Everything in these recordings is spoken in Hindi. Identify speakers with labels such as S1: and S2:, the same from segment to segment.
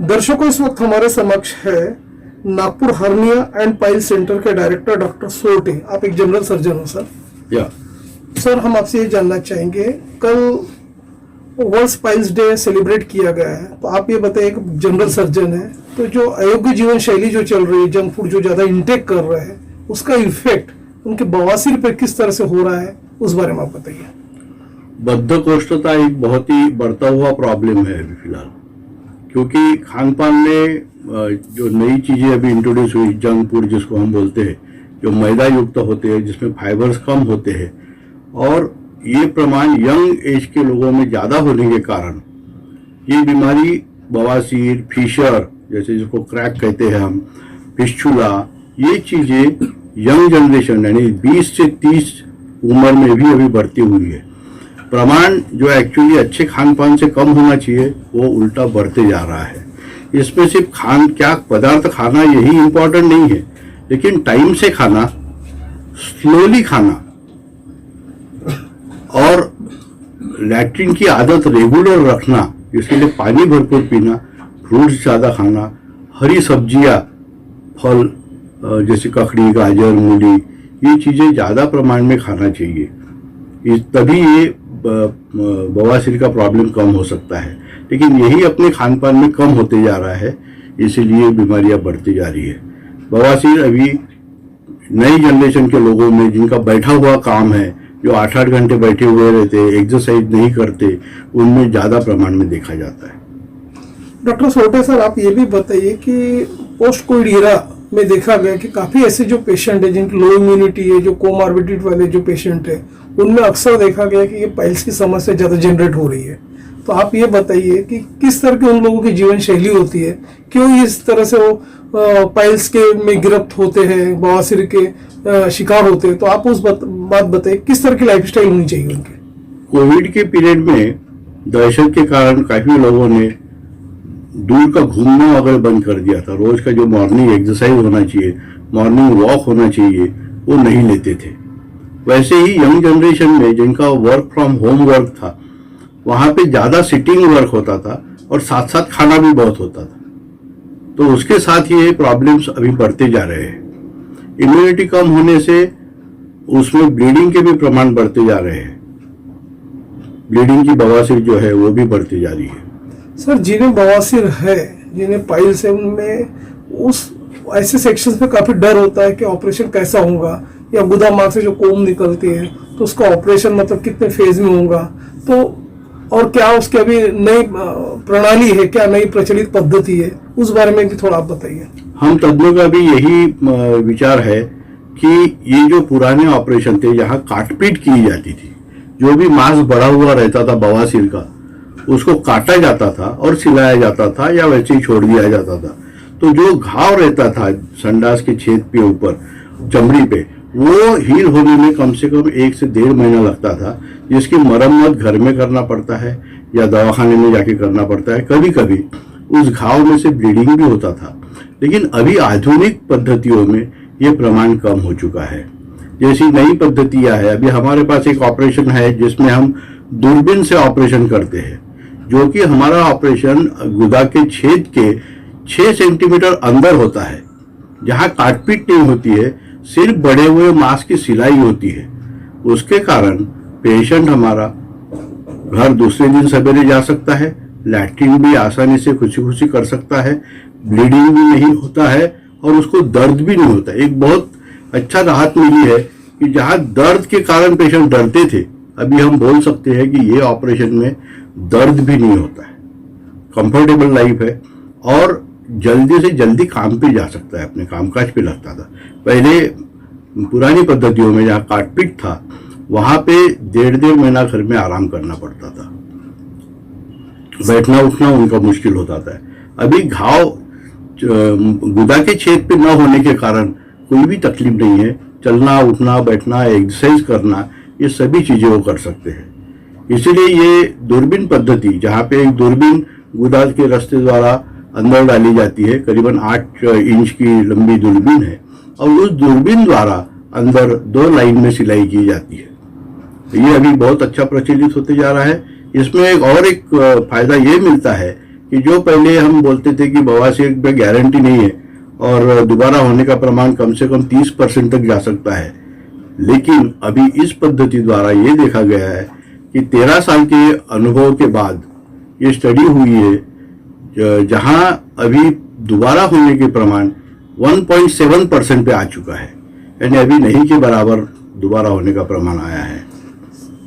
S1: दर्शकों, इस वक्त हमारे समक्ष है Nagpur hernia and pile centre के डायरेक्टर डॉक्टर सोरटे। आप एक जनरल सर्जन हो सर?
S2: या
S1: सर, हम आपसे ये जानना चाहेंगे, कल वर्ल्ड पाइल्स डे सेलिब्रेट किया गया है, तो आप ये बताइए, एक जनरल सर्जन है तो जो अयोग्य जीवन शैली जो चल रही है, जंक फूड जो ज्यादा इंटेक कर रहे हैं, उसका इफेक्ट उनके बवासीर पे किस तरह से हो रहा है, उस बारे में आप बताइए।
S2: बद्धकोष्ठता एक बहुत ही बढ़ता हुआ प्रॉब्लम है अभी फिलहाल, क्योंकि खान पान में जो नई चीजें अभी इंट्रोड्यूस हुई, जंक फूड जिसको हम बोलते हैं, जो मैदा युक्त होते हैं, जिसमें फाइबर्स कम होते हैं, और ये प्रमाण यंग एज के लोगों में ज्यादा होने के कारण ये बीमारी बवासीर, फिशर जैसे जिसको क्रैक कहते हैं हम, फिस्चुला, ये चीजें यंग जनरेशन यानी 20 से 30 उम्र में भी अभी बढ़ती हुई है। प्रमाण जो एक्चुअली अच्छे खान पान से कम होना चाहिए वो उल्टा बढ़ते जा रहा है। इसमें सिर्फ क्या पदार्थ खाना यही इम्पोर्टेंट नहीं है, लेकिन टाइम से खाना, स्लोली खाना और लैट्रिन की आदत रेगुलर रखना, इसके लिए पानी भरपूर पीना, फ्रूट्स ज़्यादा खाना, हरी सब्जियां, फल जैसे ककड़ी, गाजर, मूली, ये चीज़ें ज़्यादा प्रमाण में खाना चाहिए। तभी ये बवासीर का प्रॉब्लम कम हो सकता है, लेकिन यही अपने खान पान में कम होते जा रहा है, इसीलिए बीमारियां बढ़ती जा रही है। बवासीर अभी नई जनरेशन के लोगों में, जिनका बैठा हुआ काम है, जो 8-8 घंटे बैठे हुए रहते, एक्सरसाइज नहीं करते, उनमें ज़्यादा प्रमाण में देखा जाता है।
S1: डॉक्टर सोरटे सर, आप ये भी बताइए कि पोस्ट कोविड ईरा में देखा गया कि काफी ऐसे जो पेशेंट है जिनकी लो इम्यूनिटी है, जो कोमॉर्बिडिटी वाले जो पेशेंट है, उनमें अक्सर देखा गया कि ये पाइल्स की समस्या ज्यादा जनरेट हो रही है। तो आप ये बताइए कि किस तरह की उन लोगों की जीवन शैली होती है, क्यों इस तरह से वो पाइल्स के में गिरफ्त होते हैं, बवासीर के शिकार होते हैं। तो आप उस बात बताइए, किस तरह की लाइफस्टाइल होनी चाहिए उनकी।
S2: कोविड के पीरियड में दहशत के कारण काफी लोगों ने दूर का घूमना वगैरह बंद कर दिया था। रोज का जो मॉर्निंग एक्सरसाइज होना चाहिए, मॉर्निंग वॉक होना चाहिए, वो नहीं लेते थे। वैसे ही यंग जनरेशन में जिनका वर्क फ्रॉम होम वर्क था, वहां पे ज्यादा सिटिंग वर्क होता था और साथ साथ खाना भी बहुत होता था, तो उसके साथ ये प्रॉब्लम्स अभी बढ़ते जा रहे हैं। इम्यूनिटी कम होने से उसमें ब्लीडिंग के भी प्रमाण बढ़ते जा रहे हैं। ब्लीडिंग की बवासीर जो है वो भी बढ़ती जा रही है।
S1: सर, जिन्हें बवासीर है, जिन्हें पाइल्स है, उनमें उस ऐसे सेक्शंस पे काफी डर होता है कि ऑपरेशन कैसा होगा, या गुदा मार्ग से जो कोम निकलती है तो उसका ऑपरेशन मतलब कितने फेज में होगा, तो और क्या उसकी अभी नई प्रणाली है, क्या नई प्रचलित पद्धति है, उस बारे में भी थोड़ा आप बताइए।
S2: हम तज्ञों का भी यही विचार है कि ये जो पुराने ऑपरेशन थे, जहाँ काटपीट की जाती थी, जो भी मांस बढ़ा हुआ रहता था बवासीर का, उसको काटा जाता था और सिलाया जाता था या वैसे ही छोड़ दिया जाता था। तो जो घाव रहता था संडास के छेद पे ऊपर चमड़ी पे, वो हील होने में कम से कम 1 से 1.5 महीना लगता था, जिसकी मरम्मत घर में करना पड़ता है या दवाखाने में जाके करना पड़ता है। कभी कभी उस घाव में से ब्लीडिंग भी होता था, लेकिन अभी आधुनिक पद्धतियों में ये प्रमाण कम हो चुका है। जैसी नई पद्धतियां है, अभी हमारे पास एक ऑपरेशन है जिसमें हम दूरबीन से ऑपरेशन करते हैं, जो कि हमारा ऑपरेशन गुदा के छेद के 6 सेंटीमीटर अंदर होता है, जहां काटपीट नहीं होती है, सिर्फ बढ़े हुए मांस की सिलाई होती है। उसके कारण पेशेंट हमारा घर दूसरे दिन सवेरे जा सकता है, लैट्रिन भी आसानी से खुशी खुशी कर सकता है, ब्लीडिंग भी नहीं होता है और उसको दर्द भी नहीं होता। एक बहुत अच्छा राहत मिली है कि जहां दर्द के कारण पेशेंट डरते थे, अभी हम बोल सकते हैं कि ये ऑपरेशन में दर्द भी नहीं होता है, कंफर्टेबल लाइफ है और जल्दी से जल्दी काम पे जा सकता है, अपने कामकाज पे लगता था। पहले पुरानी पद्धतियों में जहाँ काटपीट था, वहां पे 1.5 महीना घर में आराम करना पड़ता था, बैठना उठना उनका मुश्किल होता था। अभी घाव गुदा के छेद पे न होने के कारण कोई भी तकलीफ नहीं है, चलना उठना बैठना एक्सरसाइज करना, ये सभी चीजें वो कर सकते हैं। इसीलिए ये दूरबीन पद्धति, जहाँ पे एक दूरबीन गुदा के रास्ते द्वारा अंदर डाली जाती है, करीबन 8 इंच की लंबी दूरबीन है, और उस दूरबीन द्वारा अंदर 2 लाइन में सिलाई की जाती है। ये अभी बहुत अच्छा प्रचलित होते जा रहा है। इसमें एक फायदा ये मिलता है कि जो पहले हम बोलते थे कि बवासीर में गारंटी नहीं है और दोबारा होने का प्रमाण कम से कम 30% तक जा सकता है, लेकिन अभी इस पद्धति द्वारा ये देखा गया है कि 13 साल के अनुभव के बाद ये स्टडी हुई है जहां अभी दोबारा होने के प्रमाण 1.7% पे आ चुका है, यानी अभी नहीं के बराबर दोबारा होने का प्रमाण आया है।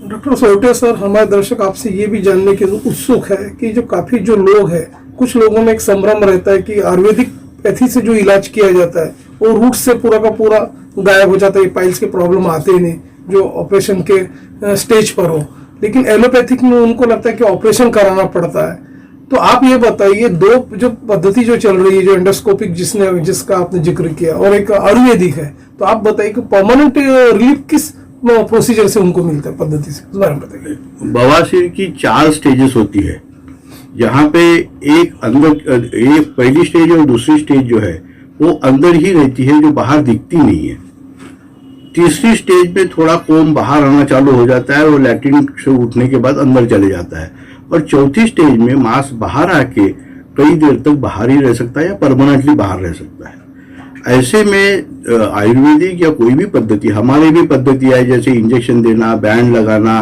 S1: डॉक्टर सोटे सर, हमारे दर्शक आपसे ये भी जानने के उत्सुक है कि जो काफी जो लोग हैं, कुछ लोगों में एक संभ्रम रहता है कि आयुर्वेदिक पैथी से जो इलाज किया जाता है वो रूट से पूरा का पूरा गायब हो जाता है, पाइल्स के प्रॉब्लम आते ही नहीं जो ऑपरेशन के स्टेज पर हो, लेकिन एलोपैथिक में उनको लगता है कि ऑपरेशन कराना पड़ता है। तो आप ये बताइए, दो जो पद्धति जो चल रही है, जो एंडोस्कोपिक जिसका आपने जिक्र किया और एक आयुर्वेदिक है, तो आप बताइए कि परमानेंट रिलीफ किस प्रोसीजर से उनको मिलता है, पद्धति से, उस बारे में बताइए।
S2: बवासीर की 4 स्टेजेस होती है, जहाँ पे एक पहली स्टेज और दूसरी स्टेज जो है वो अंदर ही रहती है, जो बाहर दिखती नहीं है। तीसरी स्टेज में थोड़ा कोम बाहर आना चालू हो जाता है और लैट्रिन से उठने के बाद अंदर चले जाता है, और चौथी स्टेज में मांस बाहर आके कई देर तक बाहर ही रह सकता है या परमानेंटली बाहर रह सकता है। ऐसे में आयुर्वेदिक या कोई भी पद्धति, हमारी भी पद्धति है, जैसे इंजेक्शन देना, बैंड लगाना,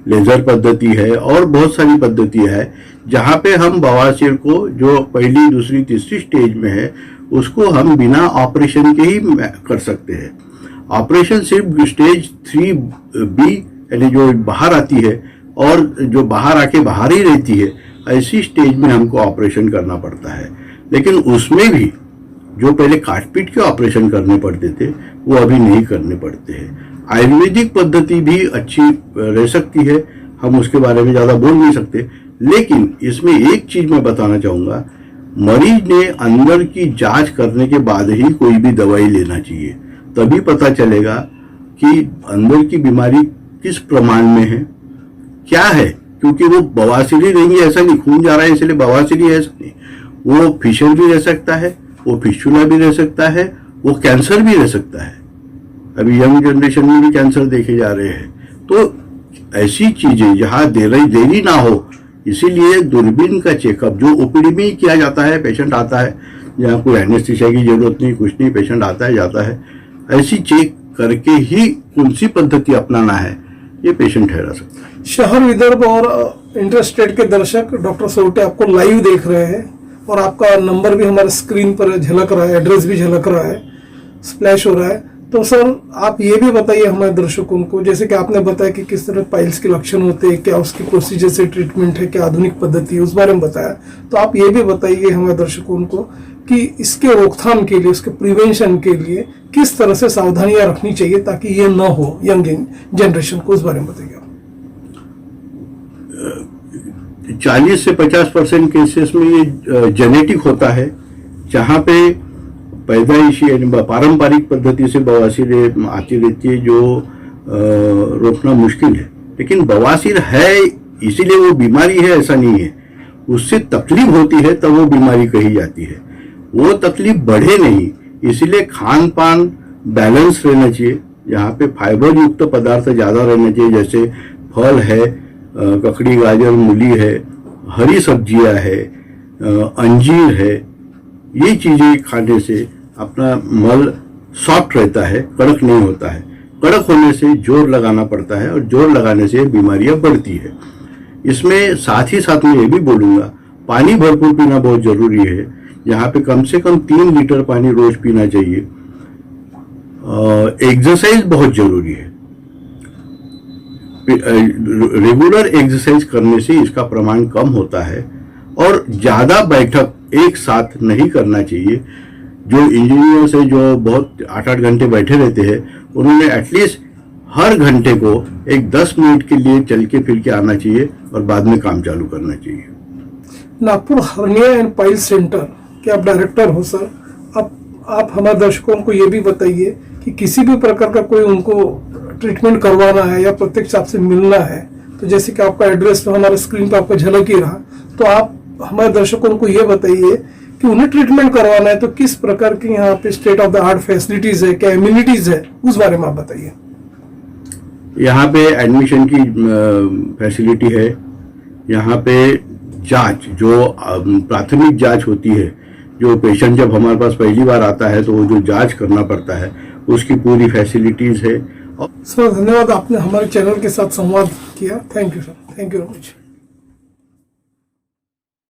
S2: लेजर पद्धति है और बहुत सारी पद्धति है, जहाँ पे हम बवासीर को जो पहली, दूसरी, तीसरी स्टेज में है उसको हम बिना ऑपरेशन के ही कर सकते हैं। ऑपरेशन सिर्फ स्टेज 3B यानी जो बाहर आती है और जो बाहर आके बाहर ही रहती है, ऐसी स्टेज में हमको ऑपरेशन करना पड़ता है। लेकिन उसमें भी जो पहले काटपीट के ऑपरेशन करने पड़ते थे वो अभी नहीं करने पड़ते हैं। आयुर्वेदिक पद्धति भी अच्छी रह सकती है, हम उसके बारे में ज़्यादा बोल नहीं सकते, लेकिन इसमें एक चीज मैं बताना चाहूँगा, मरीज ने अंदर की जांच करने के बाद ही कोई भी दवाई लेना चाहिए, तभी पता चलेगा कि अंदर की बीमारी किस प्रमाण में है, क्या है, क्योंकि वो बवासीर ही नहीं है ऐसा नहीं, खून जा रहा है इसलिए बवासीर ही है ऐसा नहीं, वो फिशर भी रह सकता है, वो फिस्टुला भी रह सकता है, वो कैंसर भी रह सकता है। अभी यंग जनरेशन में भी कैंसर देखे जा रहे हैं। तो ऐसी चीजें जहाँ देरी ना हो, इसीलिए दूरबीन का चेकअप जो ओपीडी में ही किया जाता है, पेशेंट आता है, जहाँ कोई एनेस्थीसिया की जरूरत नहीं, कुछ नहीं, पेशेंट आता है जाता है, ऐसी चेक करके ही कौन सी पद्धति अपनाना है ये पेशेंट ठहरा सकता है।
S1: शहर विदर्भ और इंटरस्टेट के दर्शक डॉक्टर सोटे आपको लाइव देख रहे हैं और आपका नंबर भी हमारे स्क्रीन पर झलक रहा है, एड्रेस भी झलक रहा है, स्प्लैश हो रहा है। तो सर आप ये भी बताइए हमारे दर्शकों को, जैसे कि आपने बताया कि किस तरह पाइल्स के लक्षण होते हैं, क्या उसकी प्रोसीजर से ट्रीटमेंट है, क्या आधुनिक पद्धति है, उस बारे में बताया। तो आप ये भी बताइए हमारे दर्शकों को कि इसके रोकथाम के लिए, उसके प्रिवेंशन के लिए किस तरह से सावधानियां रखनी चाहिए ताकि ये ना हो यंग जनरेशन को, उस बारे में बताइए।
S2: 40 से 50% केसेस में ये जेनेटिक होता है, जहाँ पे पैदाइशी यानी पारंपरिक पद्धति से बवासीर आती रहती है, जो रोकना मुश्किल है। लेकिन बवासीर है इसीलिए वो बीमारी है ऐसा नहीं है, उससे तकलीफ होती है तब वो बीमारी कही जाती है। वो तकलीफ बढ़े नहीं, इसीलिए खान पान बैलेंस रहना चाहिए, यहाँ पे फाइबर युक्त पदार्थ ज़्यादा रहना चाहिए, जैसे फल है, ककड़ी, गाजर, मूली है, हरी सब्जियां है, अंजीर है, ये चीजें खाने से अपना मल सॉफ्ट रहता है, कड़क नहीं होता है। कड़क होने से जोर लगाना पड़ता है और जोर लगाने से बीमारियां बढ़ती है। इसमें साथ ही साथ मैं ये भी बोलूँगा, पानी भरपूर पीना बहुत जरूरी है, यहाँ पे कम से कम 3 लीटर पानी रोज पीना चाहिए। एक्सरसाइज बहुत जरूरी है, रेगुलर एक्सरसाइज करने से इसका प्रमाण कम होता है, और ज्यादा बैठक एक साथ नहीं करना चाहिए। जो इंजीनियर्स है जो बहुत 8-8 घंटे बैठे रहते हैं, उन्होंने एटलीस्ट हर घंटे को एक 10 मिनट के लिए चल के फिर के आना चाहिए और बाद में काम चालू करना चाहिए।
S1: Nagpur hernia and pile centre के आप डायरेक्टर हो सर, आप हमारे दर्शकों को ये भी बताइए कि किसी भी प्रकार का कोई उनको ट्रीटमेंट करवाना है या प्रत्यक्ष आपसे मिलना है, तो जैसे कि आपका एड्रेस तो हमारे स्क्रीन पर आपका झलक ही रहा, तो आप हमारे दर्शकों को ये बताइए कि उन्हें ट्रीटमेंट करवाना है तो किस प्रकार की यहाँ पे state of the art facilities है, क्या इम्यूनिटीज है, उस बारे में आप बताइए।
S2: यहाँ पे एडमिशन की फैसिलिटी है, यहाँ पे जांच जो प्राथमिक जांच होती है, जो पेशेंट जब हमारे पास पहली बार आता है तो वो जो जांच करना पड़ता है उसकी पूरी फैसिलिटीज है।
S1: सर धन्यवाद, आपने हमारे चैनल के साथ संवाद किया। Thank you sir, thank you very much.